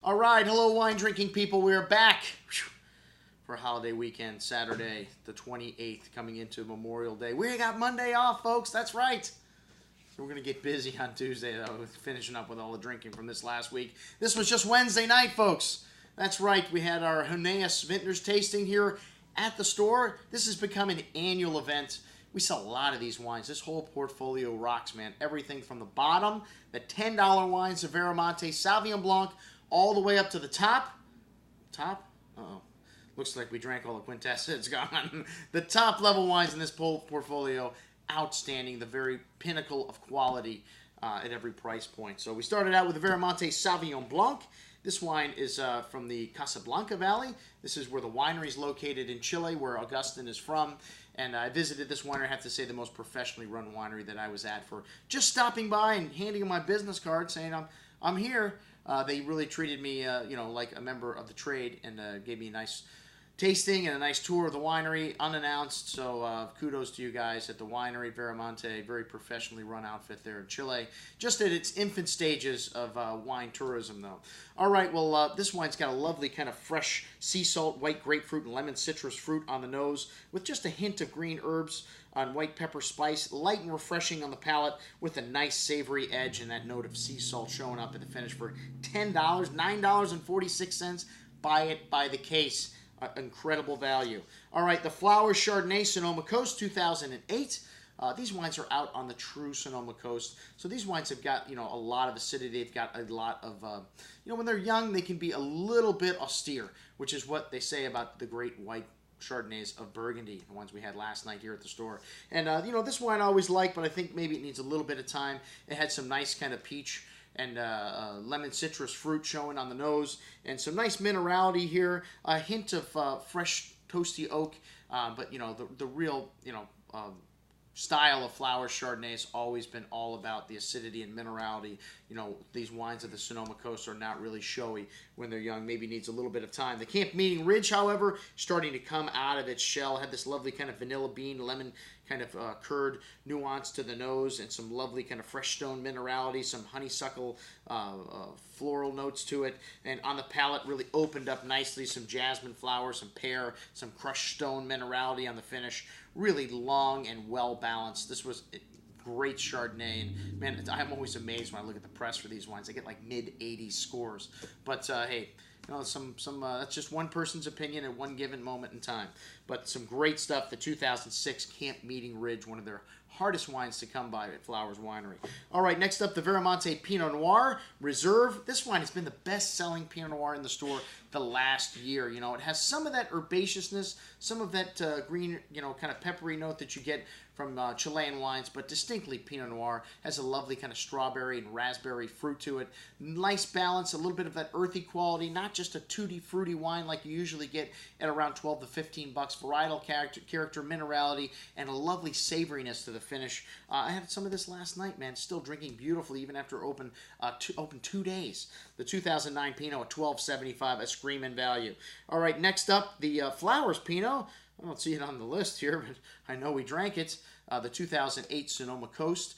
All right, hello wine drinking people. We're back for holiday weekend, Saturday the 28th, coming into Memorial Day. We got Monday off, folks. That's right. So we're going to get busy on Tuesday, though, with finishing up with all the drinking from this last week. This was just Wednesday night, folks. That's right. We had our Huneeus Vintners tasting here at the store. This has become an annual event. We sell a lot of these wines. This whole portfolio rocks, man. Everything from the bottom, the $10 wines of Veramonte Sauvignon Blanc, all the way up to the top. Top? Uh-oh. Looks like we drank all the Quintessa. It's gone. The top level wines in this portfolio, outstanding. The very pinnacle of quality at every price point. So we started out with the Veramonte Sauvignon Blanc. This wine is from the Casablanca Valley. This is where the winery is located in Chile, where Augustin is from. And I visited this winery. I have to say, the most professionally run winery that I was at for just stopping by and handing them my business card, saying I'm here. They really treated me, like a member of the trade, and gave me a nice tasting and a nice tour of the winery, unannounced. So kudos to you guys at the winery, Veramonte, very professionally run outfit there in Chile. Just at its infant stages of wine tourism, though. All right, well, this wine's got a lovely kind of fresh sea salt, white grapefruit, and lemon citrus fruit on the nose, with just a hint of green herbs on white pepper spice, light and refreshing on the palate, with a nice savory edge and that note of sea salt showing up at the finish for $10, $9.46. Buy it by the case. Incredible value. All right, the Flowers Chardonnay, Sonoma Coast, 2008. These wines are out on the true Sonoma Coast. So these wines have got, a lot of acidity. They've got a lot of, when they're young, they can be a little bit austere, which is what they say about the great white Chardonnays of Burgundy, the ones we had last night here at the store. And, this wine I always like, but I think maybe it needs a little bit of time. It had some nice kind of peach and lemon citrus fruit showing on the nose, and some nice minerality here. A hint of fresh toasty oak, but the real style of Flowers Chardonnay has always been all about the acidity and minerality. These wines of the Sonoma Coast are not really showy when they're young. Maybe needs a little bit of time. The Camp Meeting Ridge, however, starting to come out of its shell, had this lovely kind of vanilla bean, lemon kind of curd nuance to the nose, and some lovely kind of fresh stone minerality, some honeysuckle floral notes to it, and on the palate really opened up nicely, some jasmine flowers, some pear, some crushed stone minerality on the finish. Really long and well balanced. This was great Chardonnay, and man, I'm always amazed when I look at the press for these wines. They get like mid-80s scores, but hey, that's just one person's opinion at one given moment in time. But some great stuff. The 2006 Camp Meeting Ridge, one of their hardest wines to come by at Flowers Winery. All right, next up, the Veramonte Pinot Noir Reserve. This wine has been the best-selling Pinot Noir in the store the last year. It has some of that herbaceousness, some of that green, kind of peppery note that you get from Chilean wines, but distinctly Pinot Noir. Has a lovely kind of strawberry and raspberry fruit to it. Nice balance, a little bit of that earthy quality, not just a tutti fruity wine like you usually get at around 12 to 15 bucks. Varietal character, minerality, and a lovely savoriness to the finish. I had some of this last night, man. Still drinking beautifully even after open 2 days. The 2009 Pinot at $12.75, a screaming value. All right, next up, the Flowers Pinot. I don't see it on the list here, but I know we drank it. The 2008 Sonoma Coast.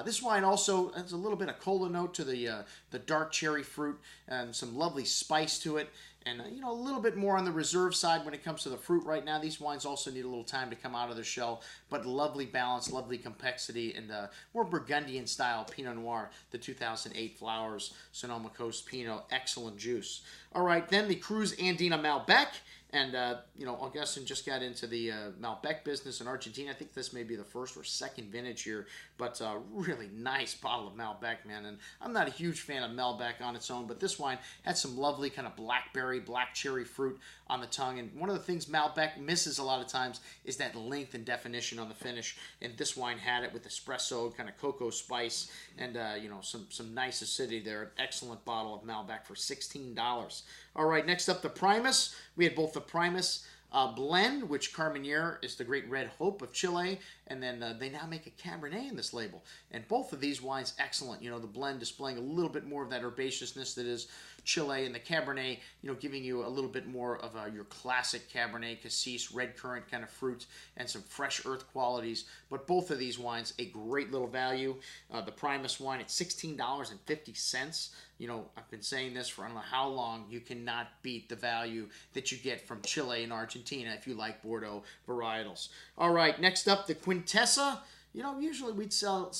This wine also has a little bit of cola note to the dark cherry fruit, and some lovely spice to it. And, a little bit more on the reserve side when it comes to the fruit right now. These wines also need a little time to come out of their shell, but lovely balance, lovely complexity, and more Burgundian style Pinot Noir, the 2008 Flowers Sonoma Coast Pinot. Excellent juice. All right, then the Cruz Andina Malbec. And, Augustin just got into the Malbec business in Argentina. I think this may be the first or second vintage here, but really nice bottle of Malbec, man. And I'm not a huge fan of Malbec on its own, but this wine had some lovely kind of blackberry, black cherry fruit on the tongue. And one of the things Malbec misses a lot of times is that length and definition on the finish. And this wine had it with espresso, kind of cocoa spice, and, some nice acidity there. An excellent bottle of Malbec for $16. All right, next up, the Primus. We had both the Primus blend, which Carmenere is the great red hope of Chile, and then they now make a Cabernet in this label. And both of these wines, excellent. The blend displaying a little bit more of that herbaceousness that is Chile, and the Cabernet, giving you a little bit more of your classic Cabernet, Cassis, red currant kind of fruit, and some fresh earth qualities. But both of these wines, a great little value. The Primus wine at $16.50. I've been saying this for I don't know how long. You cannot beat the value that you get from Chile and Argentina if you like Bordeaux varietals. All right, next up, the Quintessa. Usually we'd sell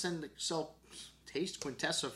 taste Quintessa,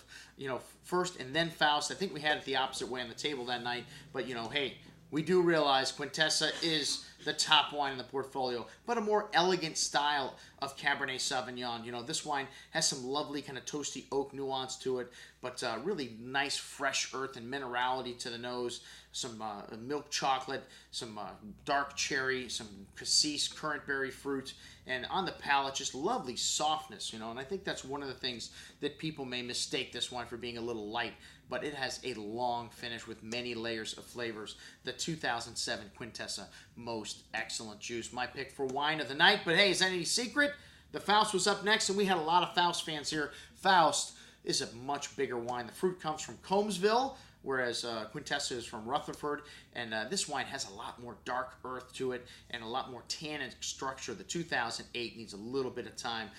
first and then Faust. I think we had it the opposite way on the table that night. But, hey, we do realize Quintessa is the top wine in the portfolio, but a more elegant style of Cabernet Sauvignon. This wine has some lovely kind of toasty oak nuance to it, but really nice fresh earth and minerality to the nose. Some milk chocolate, some dark cherry, some cassis currant berry fruit, and on the palate, just lovely softness, and I think that's one of the things that people may mistake this wine for being a little light, but it has a long finish with many layers of flavors. The 2007 Quintessa, most excellent juice. My pick for wine of the night, but hey, is that any secret? The Faust was up next, and we had a lot of Faust fans here. Faust is a much bigger wine. The fruit comes from Combsville, whereas Quintessa is from Rutherford, and this wine has a lot more dark earth to it and a lot more tannic structure. The 2008 needs a little bit of time,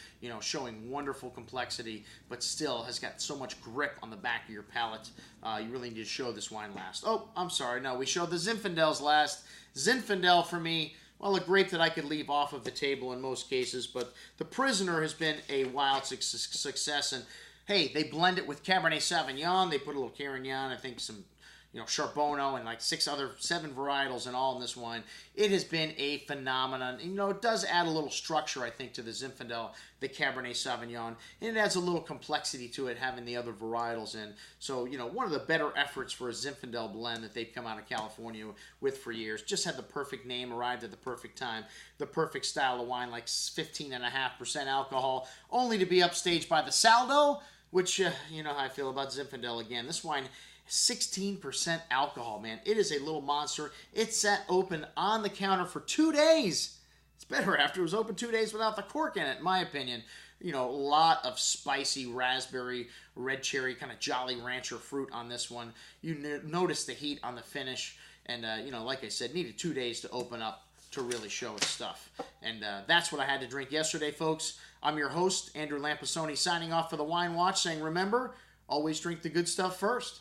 showing wonderful complexity, but still has got so much grip on the back of your palate. You really need to show this wine last. Oh, I'm sorry, no, we showed the Zinfandels last. Zinfandel for me, well, a grape that I could leave off of the table in most cases, but the Prisoner has been a wild success, and hey, they blend it with Cabernet Sauvignon. They put a little Carignan, I think some, Charbonneau, and like 7 varietals in all in this wine. It has been a phenomenon. It does add a little structure, I think, to the Zinfandel, the Cabernet Sauvignon, and it adds a little complexity to it having the other varietals in. So, one of the better efforts for a Zinfandel blend that they've come out of California with for years. Just had the perfect name, arrived at the perfect time, the perfect style of wine, like 15.5% alcohol, only to be upstaged by the Saldo, which, you know how I feel about Zinfandel again. This wine, 16% alcohol, man. It is a little monster. It sat open on the counter for 2 days. It's better after it was open 2 days without the cork in it, in my opinion. A lot of spicy raspberry, red cherry, kind of Jolly Rancher fruit on this one. You notice the heat on the finish. And, like I said, needed 2 days to open up to really show its stuff. And that's what I had to drink yesterday, folks. I'm your host, Andrew Lampasoni, signing off for the Wine Watch, saying, remember, always drink the good stuff first.